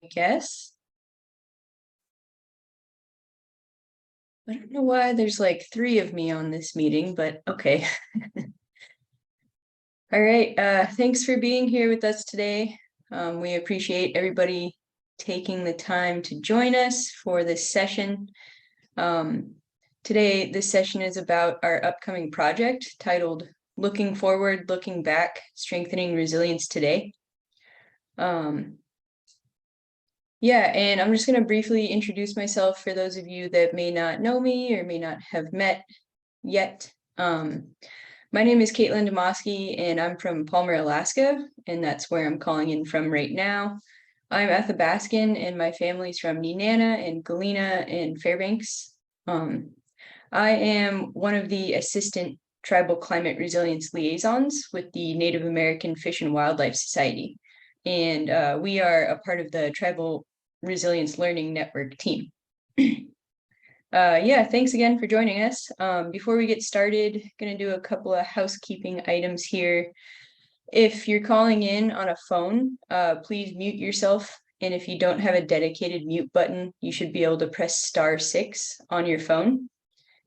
guess. I don't know why there's like 3 of me on this meeting, but okay. All right, thanks for being here with us today. We appreciate everybody taking the time to join us for this session. Today, this session is about our upcoming project titled Looking Forward, Looking Back, Strengthening Resilience Today. Yeah, and I'm just going to briefly introduce myself for those of you that may not know me or may not have met yet. My name is Caitlin Demoski, and I'm from Palmer, Alaska, and that's where I'm calling in from right now. I'm Athabascan, and my family's from Nenana and Galena and Fairbanks. I am one of the assistant tribal climate resilience liaisons with the Native American Fish and Wildlife Society. And we are a part of the Tribal Resilience Learning Network team. Yeah, thanks again for joining us. Before we get started, going to do a couple of housekeeping items here. If you're calling in on a phone, please mute yourself. And if you don't have a dedicated mute button, you should be able to press *6 on your phone,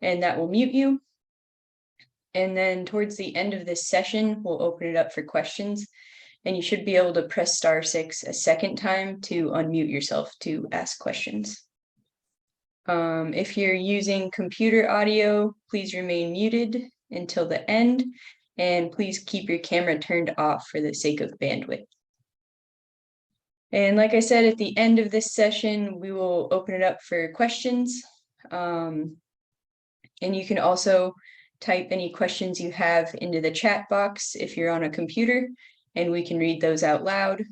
and that will mute you. And then towards the end of this session, we'll open it up for questions. And you should be able to press *6 a second time to unmute yourself to ask questions. If you're using computer audio, please remain muted until the end, and please keep your camera turned off for the sake of bandwidth. And like I said, at the end of this session, we will open it up for questions. And you can also type any questions you have into the chat box if you're on a computer, and we can read those out loud.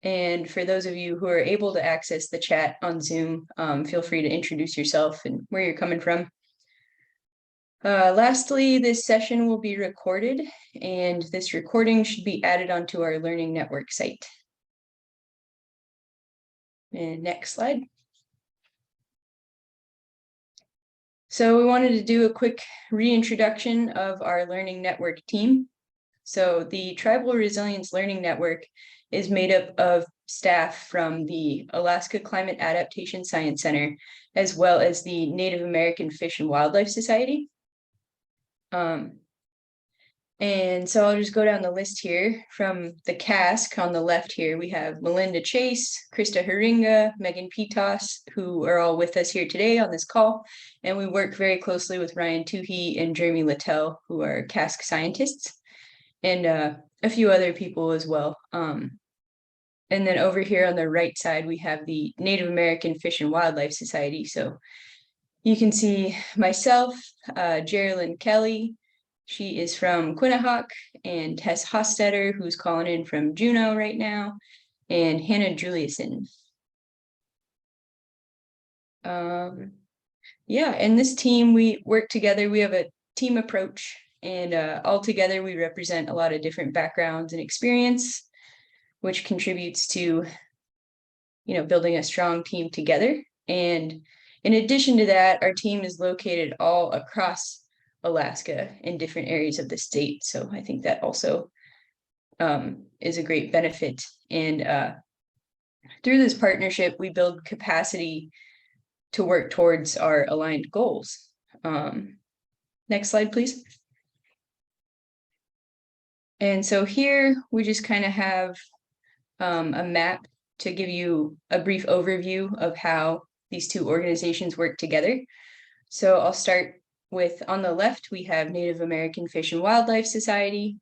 And for those of you who are able to access the chat on Zoom, feel free to introduce yourself and where you're coming from. Lastly, this session will be recorded, and this recording should be added onto our Learning Network site. And next slide. So we wanted to do a quick reintroduction of our Learning Network team. So the Tribal Resilience Learning Network is made up of staff from the Alaska Climate Adaptation Science Center, as well as the Native American Fish and Wildlife Society. And so I'll just go down the list here. From the CASC on the left here, we have Melinda Chase, Krista Haringa, Megan Pitos, who are all with us here today on this call. And we work very closely with Ryan Toohey and Jeremy Littell, who are CASC scientists, and a few other people as well. And then over here on the right side, we have the Native American Fish and Wildlife Society. So you can see myself, Geraldine Kelly. She is from Quinnahock, and Tess Hostetter, who's calling in from Juneau right now, and Hannah Juliuson. Yeah, and this team, we work together. We have a team approach, and all together we represent a lot of different backgrounds and experience, which contributes to, building a strong team together. And in addition to that, our team is located all across Alaska in different areas of the state. So I think that also is a great benefit. And through this partnership, we build capacity to work towards our aligned goals. Next slide, please. And so here we just kind of have a map to give you a brief overview of how these two organizations work together. So I'll start with, on the left, we have Native American Fish and Wildlife Society.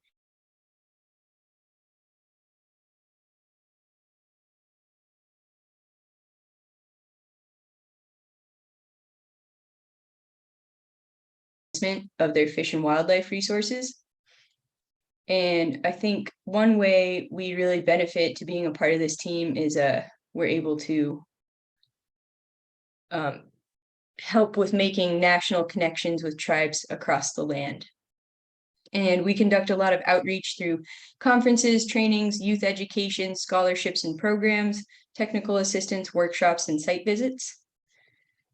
Of their fish and wildlife resources. And I think one way we really benefit to being a part of this team is we're able to help with making national connections with tribes across the land. And we conduct a lot of outreach through conferences, trainings, youth education, scholarships and programs, technical assistance, workshops, and site visits.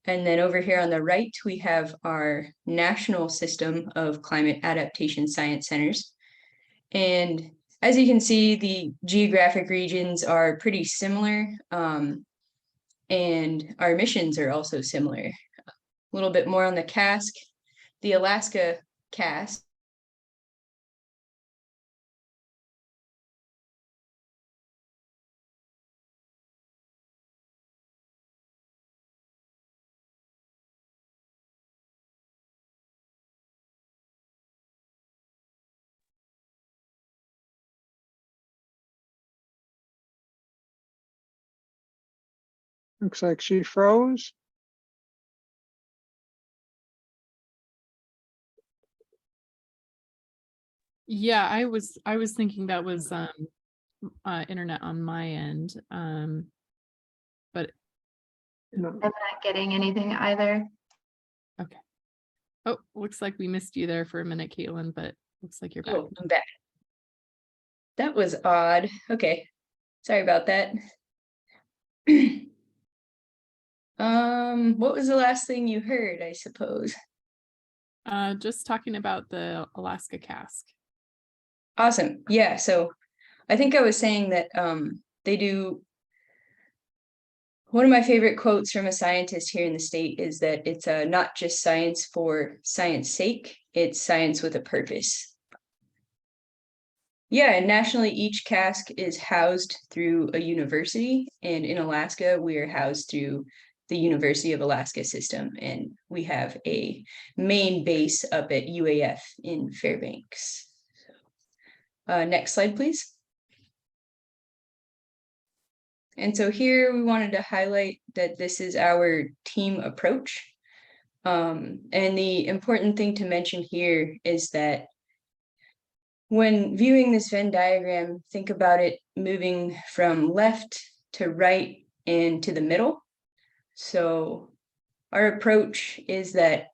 And then over here on the right, we have our national system of climate adaptation science centers. And as you can see, the geographic regions are pretty similar, and our missions are also similar. A little bit more on the cask. The Alaska cask Looks like she froze. Yeah, I was thinking that was internet on my end. But No. I'm not getting anything either. okay. Oh, looks like we missed you there for a minute, Caitlin, but looks like you're back. Oh, I'm back. That was odd. Okay. Sorry about that. What was the last thing you heard, I suppose? Just talking about the Alaska cask. Awesome. Yeah, so I think I was saying that they do. One of my favorite quotes from a scientist here in the state is that it's not just science for science sake, it's science with a purpose. Yeah, and nationally, each cask is housed through a university, and in Alaska, we are housed through the University of Alaska system, and we have a main base up at UAF in Fairbanks. Next slide, please. And so here we wanted to highlight that this is our team approach. And the important thing to mention here is that when viewing this Venn diagram, think about it moving from left to right and to the middle. So our approach is that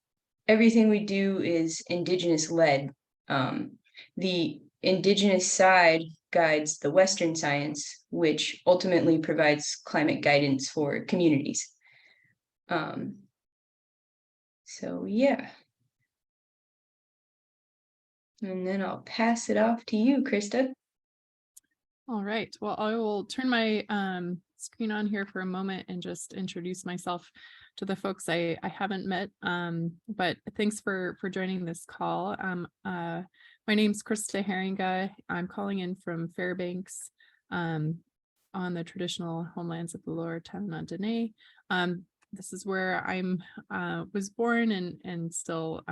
everything we do is indigenous led. The indigenous side guides the Western science, which ultimately provides climate guidance for communities. So yeah. And then I'll pass it off to you, Krista. All right. Well, I will turn my screen on here for a moment and just introduce myself to the folks I haven't met. But thanks for joining this call. My name's Krista Herringa. I'm calling in from Fairbanks on the traditional homelands of the Lower Tanana. This is where I'm was born and still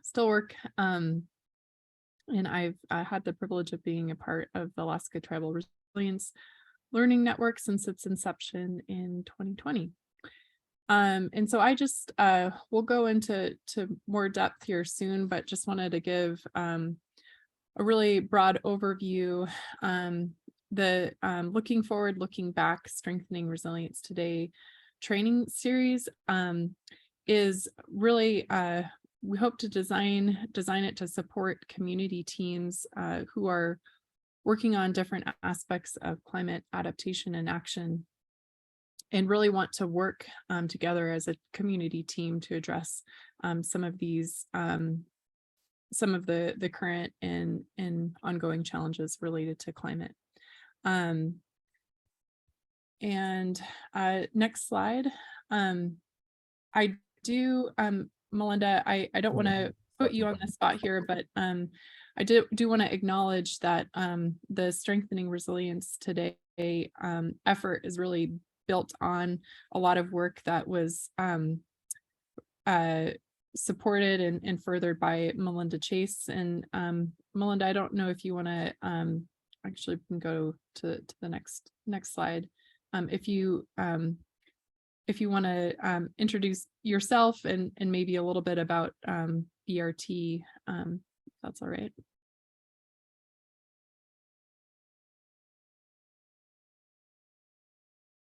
still work. And I've had the privilege of being a part of the Alaska Tribal Resilience Learning Network since its inception in 2020. And so I just we'll go into more depth here soon, but just wanted to give a really broad overview. The Looking Forward, Looking Back, Strengthening Resilience Today training series is really we hope to design it to support community teams who are working on different aspects of climate adaptation and action, and really want to work together as a community team to address some of these, some of the current and ongoing challenges related to climate. Next slide. I do, Melinda, I don't want to put you on the spot here, but I do want to acknowledge that the Strengthening Resilience Today effort is really built on a lot of work that was supported and furthered by Melinda Chase. And Melinda, I don't know if you want to actually we can go to the next slide. If you want to introduce yourself and maybe a little bit about BRT, that's all right.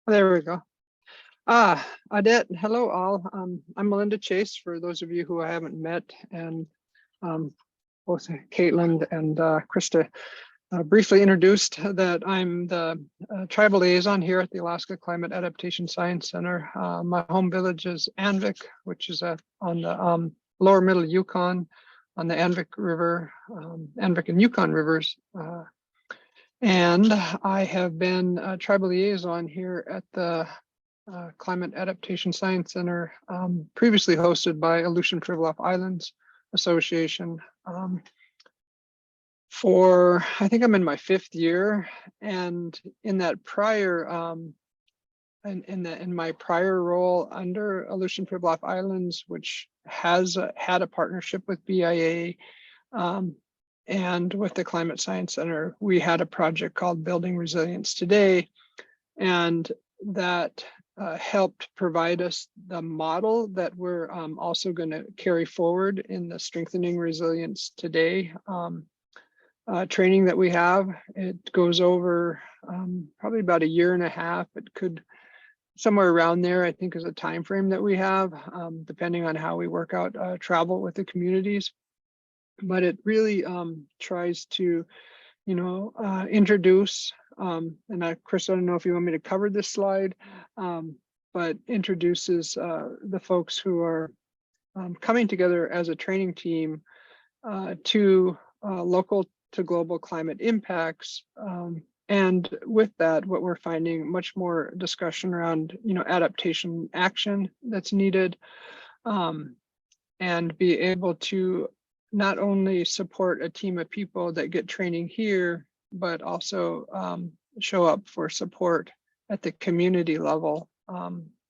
There we go. Odette, hello all. I'm Melinda Chase, for those of you who I haven't met, and both Caitlin and Krista briefly introduced that I'm the tribal liaison here at the Alaska Climate Adaptation Science Center. My home village is Anvik, which is on the lower middle Yukon. on the Anvik River, Anvik and Yukon rivers. And I have been a tribal liaison here at the Climate Adaptation Science Center, previously hosted by Aleutian Pribilof Islands Association. For, I think I'm in my 5th year, and in that prior, in my prior role under Aleutian Pribilof Islands, which has had a partnership with BIA, and with the Climate Science Center, we had a project called Building Resilience Today, and that helped provide us the model that we're also going to carry forward in the Strengthening Resilience Today training that we have. It goes over probably about 1.5 years. It could somewhere around there, I think, is a time frame that we have, depending on how we work out travel with the communities. But it really tries to, introduce, and Chris, I don't know if you want me to cover this slide, but introduces the folks who are coming together as a training team to local to global climate impacts. And with that, what we're finding, much more discussion around, adaptation action that's needed, and be able to not only support a team of people that get training here, but also show up for support at the community level,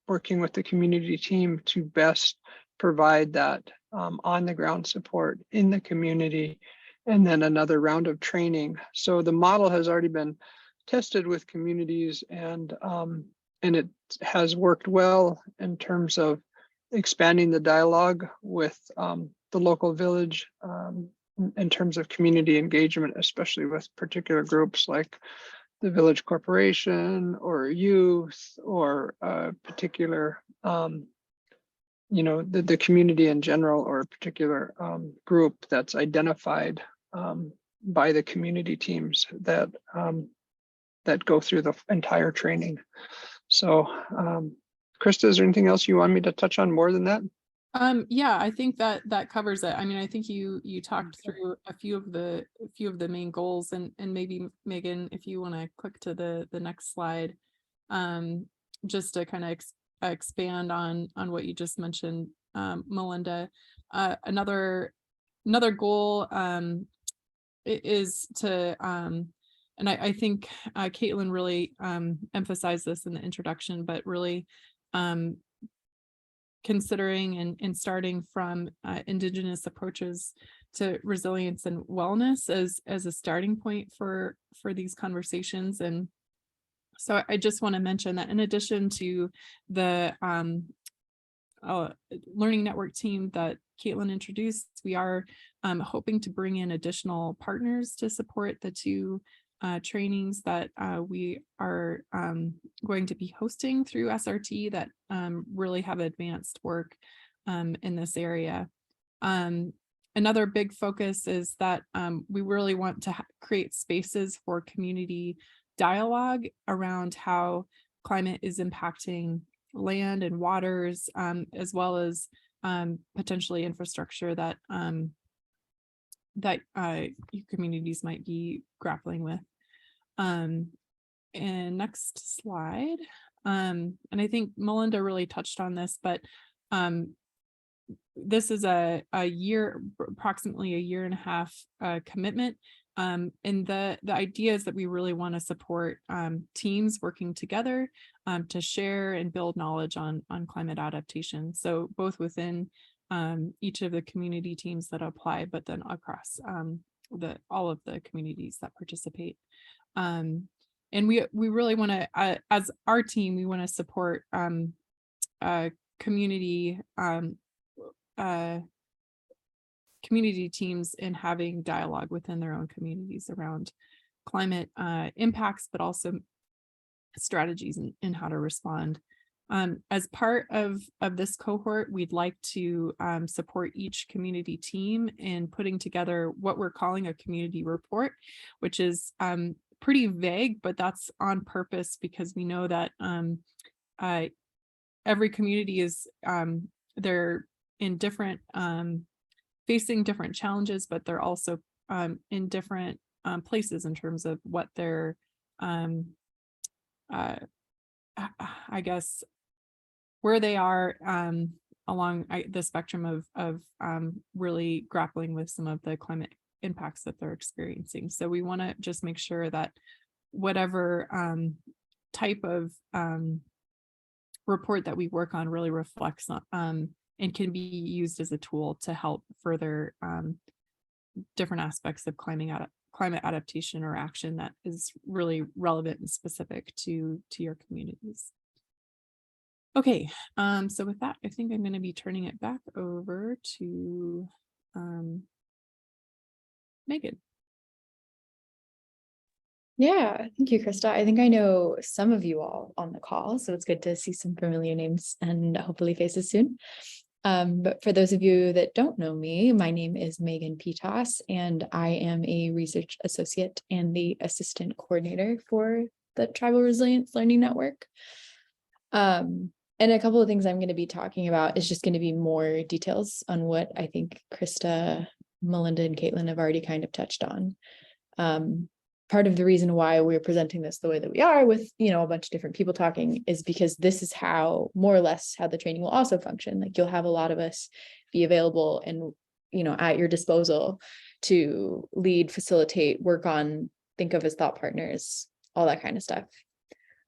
working with the community team to best provide that on the ground support in the community, and then another round of training. So the model has already been tested with communities, and it has worked well in terms of expanding the dialogue with the local village in terms of community engagement, especially with particular groups like the village corporation or youth or particular, the community in general, or a particular group that's identified by the community teams that go through the entire training. So, Krista, is there anything else you want me to touch on more than that? Yeah, I think that covers it. I mean, I think you talked through a few of the main goals, and maybe Megan, if you want to click to the next slide, just to kind of expand on what you just mentioned, Melinda. Another goal is to and I think Caitlin really emphasized this in the introduction, but really considering and starting from indigenous approaches to resilience and wellness as a starting point for these conversations. And so I just want to mention that in addition to the learning network team that Caitlin introduced, we are hoping to bring in additional partners to support the 2 trainings that we are going to be hosting through SRT that really have advanced work in this area. Another big focus is that we really want to create spaces for community dialogue around how climate is impacting land and waters, as well as potentially infrastructure that communities might be grappling with. And next slide. And I think Melinda really touched on this, but this is a year, approximately 1.5 year commitment. And the idea is that we really want to support teams working together to share and build knowledge on climate adaptation. So both within each of the community teams that apply, but then across all of the communities that participate. And we really want to, as our team, we want to support community teams in having dialogue within their own communities around climate impacts, but also strategies in how to respond. As part of this cohort, we'd like to support each community team in putting together what we're calling a community report, which is pretty vague, but that's on purpose because we know that every community is they're in different facing different challenges, but they're also in different places in terms of what they're, I guess, where they are along the spectrum of really grappling with some of the climate impacts that they're experiencing. So we want to just make sure that whatever type of report that we work on really reflects on and can be used as a tool to help further different aspects of climate adaptation or action that is really relevant and specific to your communities. Okay, so with that, I think I'm going to be turning it back over to Megan. Yeah, thank you, Krista. I think I know some of you all on the call, so it's good to see some familiar names and hopefully faces soon. But for those of you that don't know me, my name is Megan Pitas, and I am a research associate and the assistant coordinator for the Tribal Resilience Learning Network. And a couple of things I'm going to be talking about is just going to be more details on what I think Krista, Melinda, and Caitlin have already kind of touched on. Part of the reason why we're presenting this the way that we are with, a bunch of different people talking is because this is how, more or less, how the training will also function. Like, you'll have a lot of us be available and, at your disposal to lead, facilitate, work on, think of as thought partners, all that kind of stuff.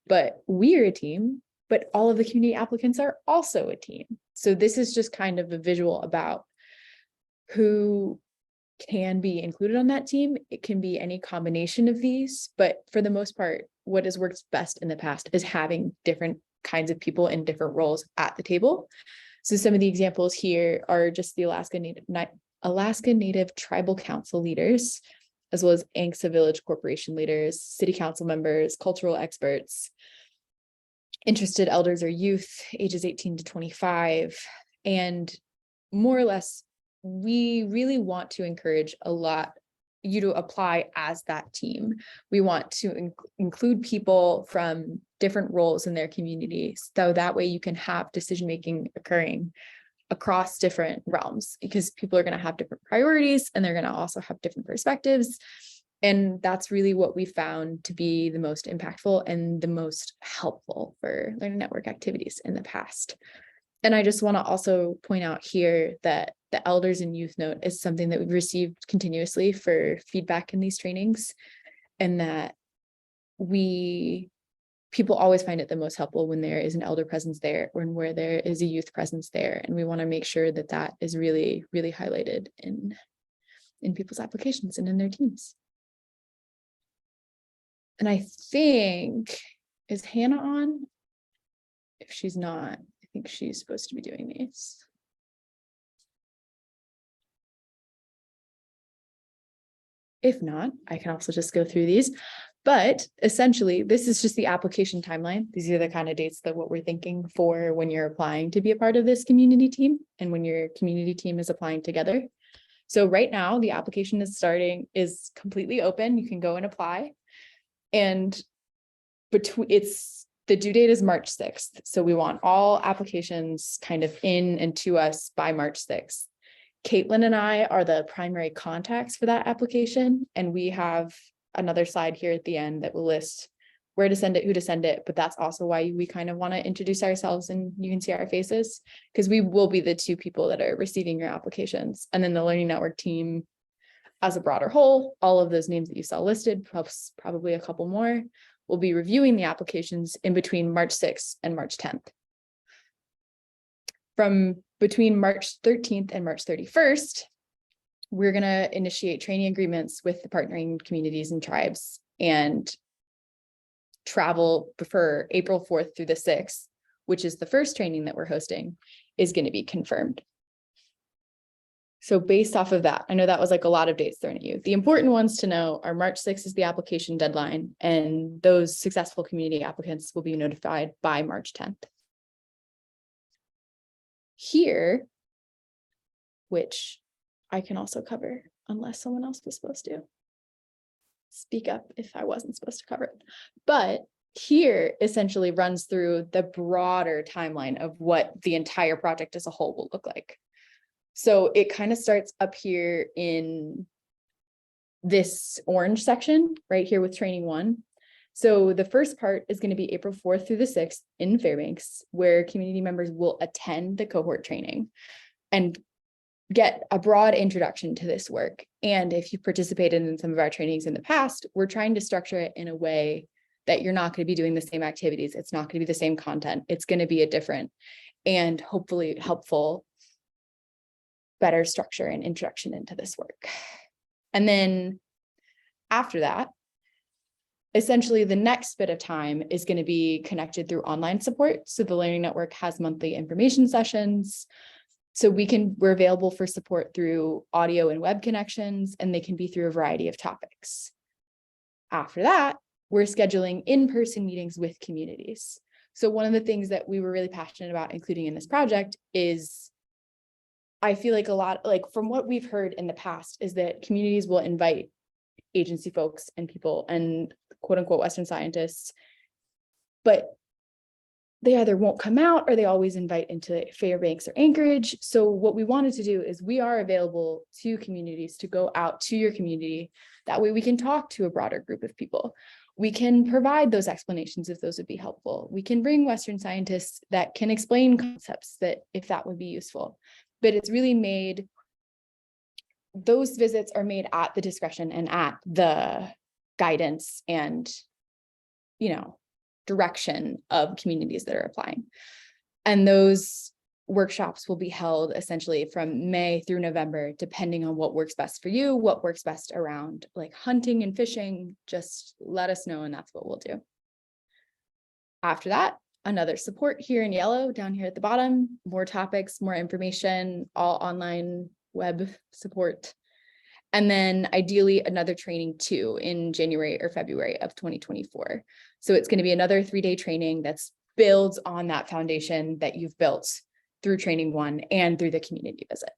But we're a team, but all of the community applicants are also a team. So this is just kind of a visual about who can be included on that team. It can be any combination of these, but for the most part, what has worked best in the past is having different kinds of people in different roles at the table. So some of the examples here are just the Alaska Native Tribal Council leaders, as well as ANCSA Village Corporation leaders, city council members, cultural experts, interested elders or youth, ages 18 to 25, and more or less, we really want to encourage you to apply as that team. We want to include people from different roles in their communities, so that way you can have decision-making occurring across different realms, because people are going to have different priorities and they're going to also have different perspectives. And that's really what we found to be the most impactful and the most helpful for learning network activities in the past. And I just want to also point out here that the elders and youth note is something that we've received continuously for feedback in these trainings, and that people always find it the most helpful when there is an elder presence there, or where there is a youth presence there. And we want to make sure that that is really, really highlighted in people's applications and in their teams. And I think, is Hannah on? If she's not, I think she's supposed to be doing these. If not, I can also just go through these. But essentially, this is just the application timeline. These are the kind of dates that what we're thinking for when you're applying to be a part of this community team and when your community team is applying together. So right now, the application is completely open. You can go and apply. And the due date is March 6th. So we want all applications kind of in and to us by March 6th. Caitlin and I are the primary contacts for that application. And we have another slide here at the end that will list where to send it, who to send it. But that's also why we kind of want to introduce ourselves and you can see our faces, because we will be the two people that are receiving your applications. And then the Learning Network team as a broader whole, all of those names that you saw listed, plus probably a couple more, will be reviewing the applications in between March 6th and March 10th. From between March 13th and March 31st, we're going to initiate training agreements with the partnering communities and tribes and travel for April 4th through the 6th, which is the first training that we're hosting, is going to be confirmed. So based off of that, I know that was like a lot of dates thrown at you. The important ones to know are March 6th is the application deadline, and those successful community applicants will be notified by March 10th. Here, which I can also cover unless someone else was supposed to. Speak up if I wasn't supposed to cover it. But here essentially runs through the broader timeline of what the entire project as a whole will look like. So it kind of starts up here in this orange section right here with training 1. So the first part is going to be April 4th through the 6th in Fairbanks, where community members will attend the cohort training and get a broad introduction to this work. And if you participated in some of our trainings in the past, we're trying to structure it in a way that you're not going to be doing the same activities. It's not going to be the same content. It's going to be a different and hopefully helpful, better structure and introduction into this work. And then after that, essentially the next bit of time is going to be connected through online support. So the Learning Network has monthly information sessions. So we're available for support through audio and web connections, and they can be through a variety of topics. After that, we're scheduling in-person meetings with communities. So one of the things that we were really passionate about including in this project is, I feel like a lot, like from what we've heard in the past, is that communities will invite agency folks and people and quote unquote Western scientists, but they either won't come out or they always invite into Fairbanks or Anchorage. So what we wanted to do is we are available to communities to go out to your community. That way we can talk to a broader group of people. We can provide those explanations if those would be helpful. We can bring Western scientists that can explain concepts that if that would be useful. But it's really made, those visits are made at the discretion and at the guidance and, direction of communities that are applying. And those workshops will be held essentially from May through November, depending on what works best for you, what works best around like hunting and fishing. Just let us know and that's what we'll do. After that, another support here in yellow down here at the bottom, more topics, more information, all online web support. And then ideally another training too in January or February of 2024. So it's going to be another 3-day training that's builds on that foundation that you've built through training 1 and through the community visit.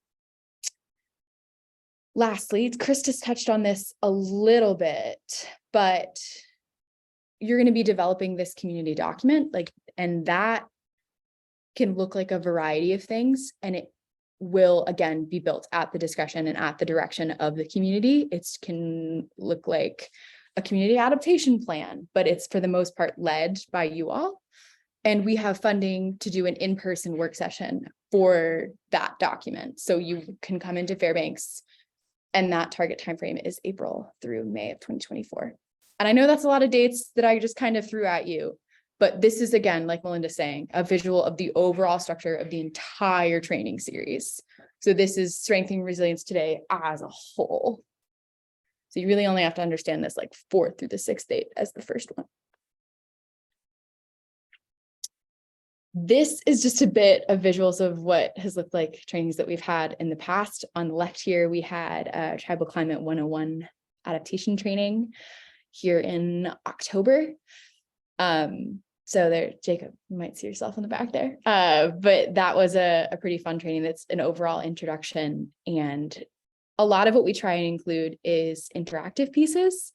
Lastly, Krista's touched on this a little bit, but you're going to be developing this community document, and that can look like a variety of things, and it will again be built at the discretion and at the direction of the community. It can look like a community adaptation plan, but it's for the most part led by you all. And we have funding to do an in-person work session for that document. So you can come into Fairbanks, and that target timeframe is April through May of 2024. And I know that's a lot of dates that I just kind of threw at you, but this is, again, like Melinda's saying, a visual of the overall structure of the entire training series. So this is strengthening resilience today as a whole. So you really only have to understand this like 4th through the 6th date as the first one. This is just a bit of visuals of what has looked like trainings that we've had in the past. On the left here, we had a Tribal Climate 101 adaptation training here in October. So there, Jacob, you might see yourself in the back there. But that was a pretty fun training. That's an overall introduction. And a lot of what we try and include is interactive pieces.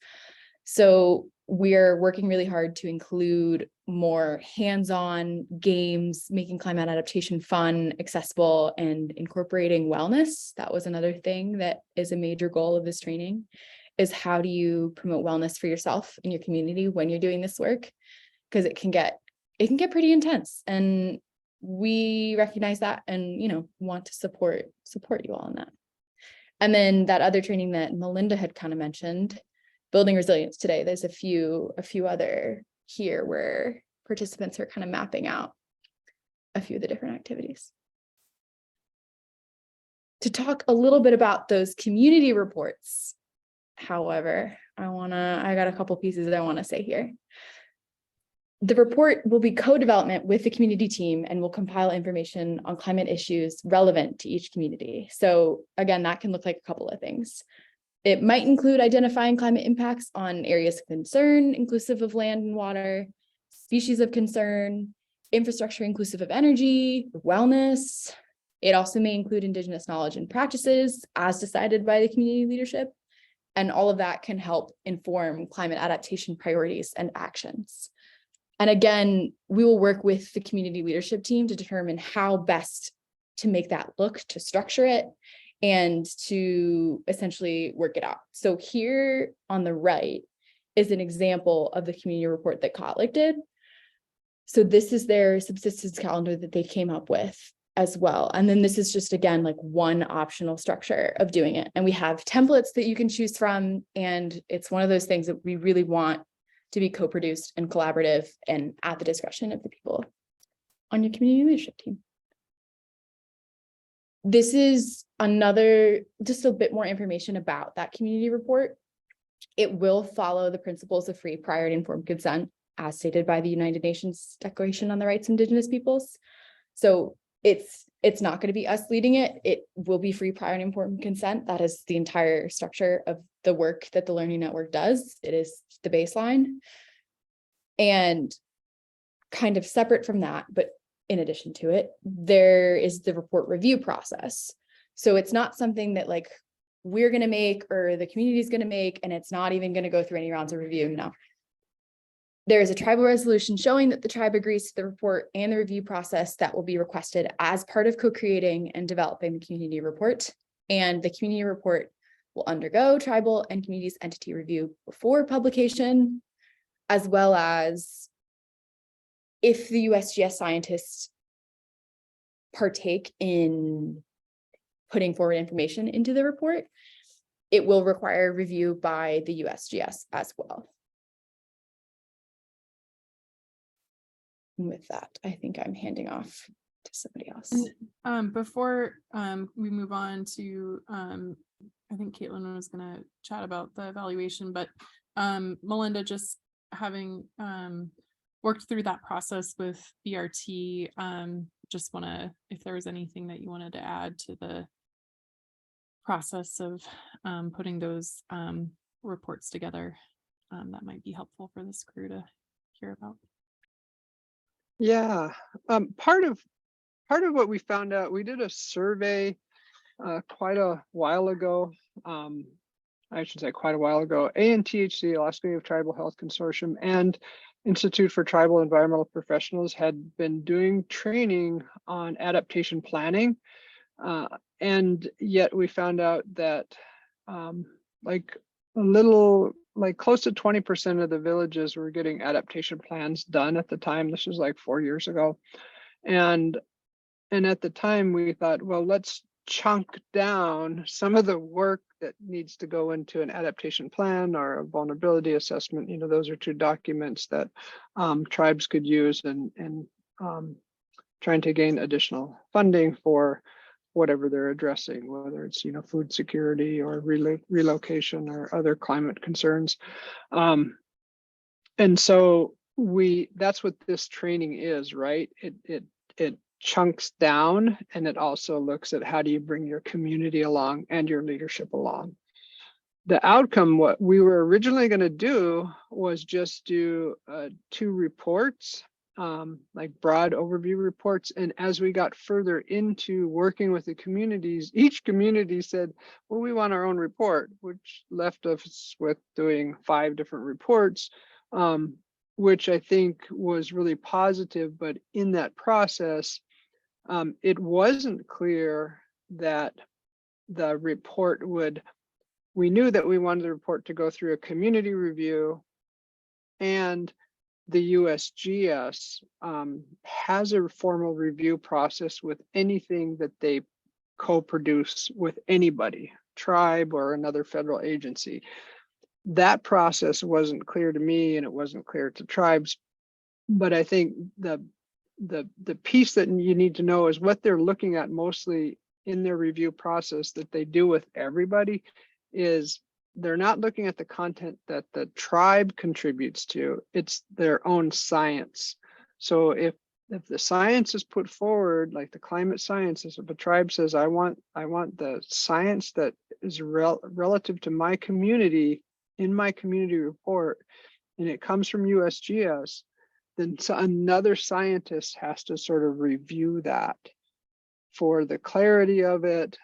So we're working really hard to include more hands-on games, making climate adaptation fun, accessible, and incorporating wellness. That was another thing that is a major goal of this training, is how do you promote wellness for yourself and your community when you're doing this work? Because it can get pretty intense, and we recognize that and want to support you all in that. And then that other training that Melinda had kind of mentioned, building resilience today, there's a few other here where participants are kind of mapping out a few of the different activities. To talk a little bit about those community reports, however, I got a couple pieces that I want to say here. The report will be co-development with the community team and will compile information on climate issues relevant to each community. So again, that can look like a couple of things. It might include identifying climate impacts on areas of concern, inclusive of land and water, species of concern, infrastructure inclusive of energy, wellness. It also may include indigenous knowledge and practices as decided by the community leadership. And all of that can help inform climate adaptation priorities and actions. And again, we will work with the community leadership team to determine how best to make that look, to structure it, and to essentially work it out. So here on the right is an example of the community report that Kotlik did. So this is their subsistence calendar that they came up with as well. And then this is just, again, like one optional structure of doing it. And we have templates that you can choose from. And it's one of those things that we really want to be co-produced and collaborative and at the discretion of the people on your community leadership team. This is another, just a bit more information about that community report. It will follow the principles of free, prior, and informed consent as stated by the United Nations Declaration on the Rights of Indigenous Peoples. So it's not going to be us leading it. It will be free, prior, and informed consent. That is the entire structure of the work that the Learning Network does. It is the baseline. And kind of separate from that, but in addition to it, there is the report review process. So it's not something that like we're going to make or the community is going to make, and it's not even going to go through any rounds of review. No. There is a tribal resolution showing that the tribe agrees to the report and the review process that will be requested as part of co-creating and developing the community report. And the community report will undergo tribal and communities entity review before publication, as well as if the USGS scientists partake in putting forward information into the report, it will require review by the USGS as well. And with that, I think I'm handing off to somebody else. Before we move on to, I think Caitlin was going to chat about the evaluation, but Melinda, just having worked through that process with BRT, just want to, if there was anything that you wanted to add to the process of putting those reports together, that might be helpful for this crew to hear about. Yeah, part of what we found out, we did a survey quite a while ago. I should say quite a while ago. ANTHC, Alaskan Native Tribal Health Consortium, and Institute for Tribal Environmental Professionals had been doing training on adaptation planning, and yet we found out that like close to 20% of the villages were getting adaptation plans done at the time. This was like 4 years ago. And at the time we thought, well, let's chunk down some of the work that needs to go into an adaptation plan or a vulnerability assessment. You know, those are two documents that tribes could use and trying to gain additional funding for whatever they're addressing, whether it's, you know, food security or relocation or other climate concerns. And so that's what this training is, right? It chunks down, and it also looks at how do you bring your community along and your leadership along. The outcome, what we were originally going to do was just do 2 reports, like broad overview reports. And as we got further into working with the communities, each community said, well, we want our own report, which left us with doing 5 different reports, which I think was really positive. But in that process, it wasn't clear that the report we knew that we wanted the report to go through a community review, and the USGS has a formal review process with anything that they co-produce with anybody, tribe or another federal agency. That process wasn't clear to me, and it wasn't clear to tribes. But I think the piece that you need to know is what they're looking at mostly in their review process that they do with everybody is they're not looking at the content that the tribe contributes to, it's their own science. So if the science is put forward, like the climate sciences, if a tribe says, I want the science that is relative to my community in my community report, and it comes from USGS, then another scientist has to sort of review that for the clarity of it,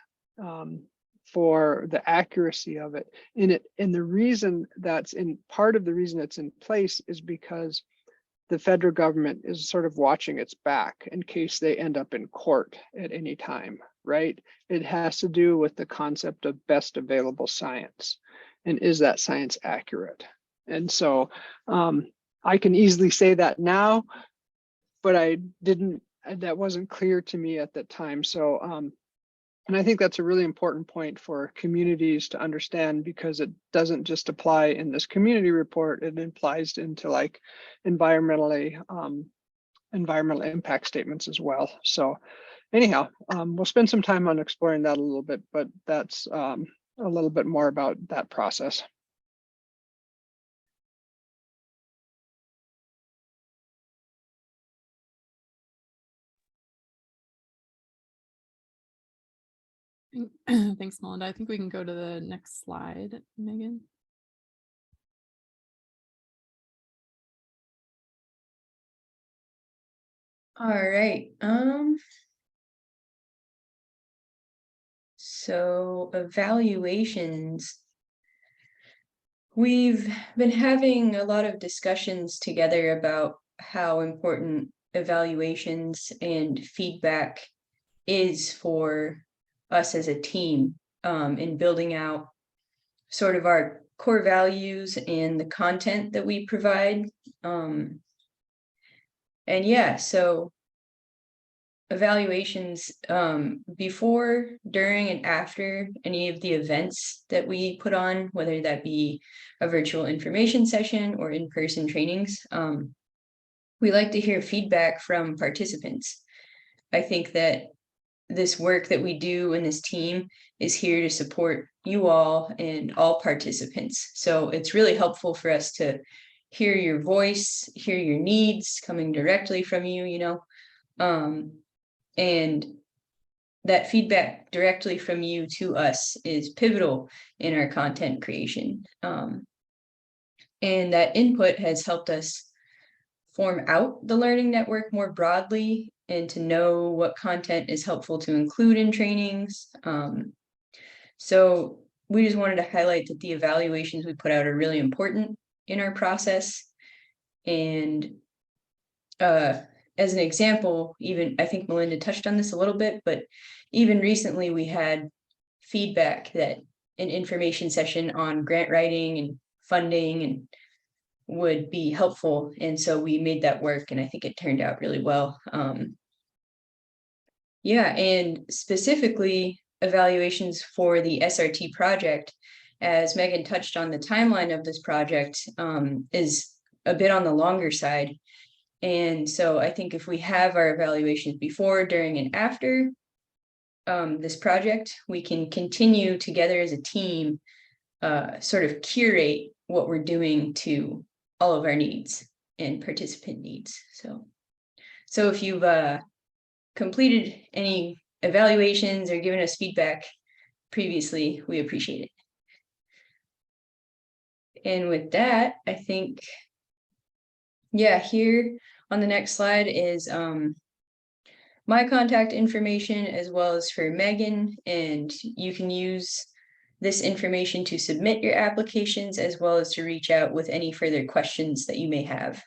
for the accuracy of it. And the reason that's part of the reason it's in place is because the federal government is sort of watching its back in case they end up in court at any time, right? It has to do with the concept of best available science. And is that science accurate? And so I can easily say that now, but that wasn't clear to me at that time. So, and I think that's a really important point for communities to understand, because it doesn't just apply in this community report, it applies into like environmental impact statements as well. So anyhow, we'll spend some time on exploring that a little bit, but that's a little bit more about that process. Thanks, Melinda. I think we can go to the next slide, Megan. All right. So evaluations. We've been having a lot of discussions together about how important evaluations and feedback is for us as a team in building out sort of our core values and the content that we provide. And yeah, so evaluations before, during, and after any of the events that we put on, whether that be a virtual information session or in-person trainings, we like to hear feedback from participants. I think that this work that we do in this team is here to support you all and all participants. So it's really helpful for us to hear your voice, hear your needs coming directly from you, you know, and that feedback directly from you to us is pivotal in our content creation. And that input has helped us form out the learning network more broadly and to know what content is helpful to include in trainings. So we just wanted to highlight that the evaluations we put out are really important in our process. And as an example, even I think Melinda touched on this a little bit, but even recently we had feedback that an information session on grant writing and funding and would be helpful. And so we made that work, and I think it turned out really well. Yeah, and specifically evaluations for the SRT project, as Megan touched on, the timeline of this project is a bit on the longer side. And so I think if we have our evaluations before, during, and after this project, we can continue together as a team, sort of curate what we're doing to all of our needs and participant needs. So if you've completed any evaluations or given us feedback previously, we appreciate it. And with that, I think, yeah, here on the next slide is my contact information as well as for Megan, and you can use this information to submit your applications as well as to reach out with any further questions that you may have.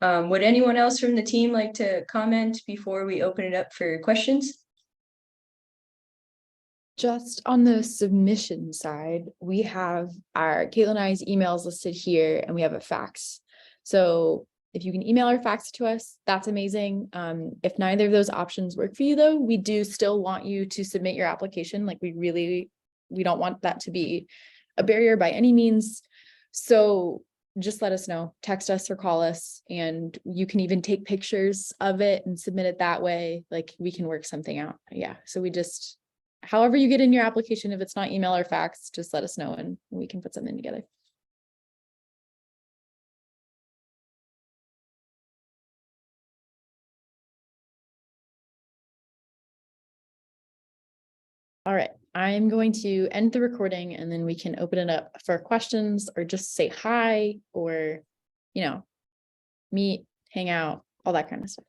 Would anyone else from the team like to comment before we open it up for questions? Just on the submission side, we have our Caitlin and I's emails listed here, and we have a fax. So if you can email or fax to us, that's amazing. If neither of those options work for you, though, we do still want you to submit your application. Like we don't want that to be a barrier by any means. So just let us know, text us or call us, and you can even take pictures of it and submit it that way. Like we can work something out. Yeah. So we just, however you get in your application, if it's not email or fax, just let us know and we can put something together. All right, I'm going to end the recording and then we can open it up for questions or just say hi or, meet, hang out, all that kind of stuff.